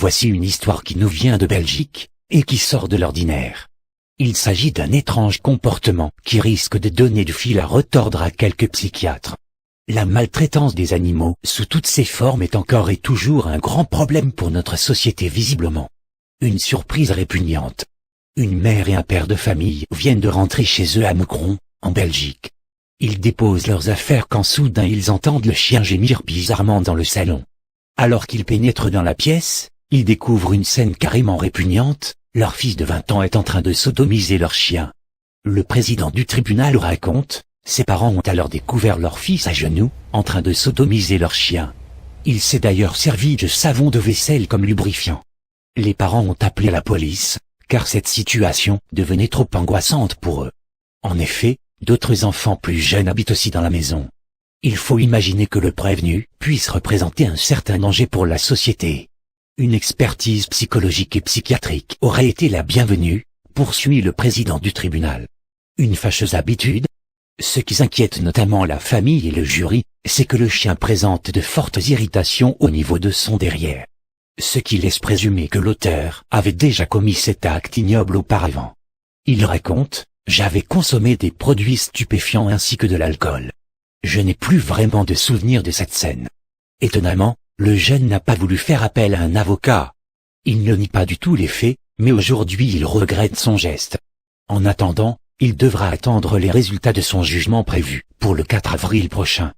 Voici une histoire qui nous vient de Belgique, et qui sort de l'ordinaire. Il s'agit d'un étrange comportement qui risque de donner du fil à retordre à quelques psychiatres. La maltraitance des animaux sous toutes ses formes est encore et toujours un grand problème pour notre société visiblement. Une surprise répugnante. Une mère et un père de famille viennent de rentrer chez eux à Meucron, en Belgique. Ils déposent leurs affaires quand soudain ils entendent le chien gémir bizarrement dans le salon. Alors qu'ils pénètrent dans la pièce, ils découvrent une scène carrément répugnante, leur fils de 20 ans est en train de sodomiser leur chien. Le président du tribunal raconte, ses parents ont alors découvert leur fils à genoux, en train de sodomiser leur chien. Il s'est d'ailleurs servi de savon de vaisselle comme lubrifiant. Les parents ont appelé la police, car cette situation devenait trop angoissante pour eux. En effet, d'autres enfants plus jeunes habitent aussi dans la maison. Il faut imaginer que le prévenu puisse représenter un certain danger pour la société. Une expertise psychologique et psychiatrique aurait été la bienvenue, poursuit le président du tribunal. Une fâcheuse habitude? Ce qui inquiète notamment la famille et le jury, c'est que le chien présente de fortes irritations au niveau de son derrière. Ce qui laisse présumer que l'auteur avait déjà commis cet acte ignoble auparavant. Il raconte, « J'avais consommé des produits stupéfiants ainsi que de l'alcool. Je n'ai plus vraiment de souvenir de cette scène. » Étonnamment, le jeune n'a pas voulu faire appel à un avocat. Il ne nie pas du tout les faits, mais aujourd'hui il regrette son geste. En attendant, il devra attendre les résultats de son jugement prévu pour le 4 avril prochain.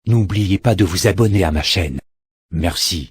N'oubliez pas de vous abonner à ma chaîne. Merci.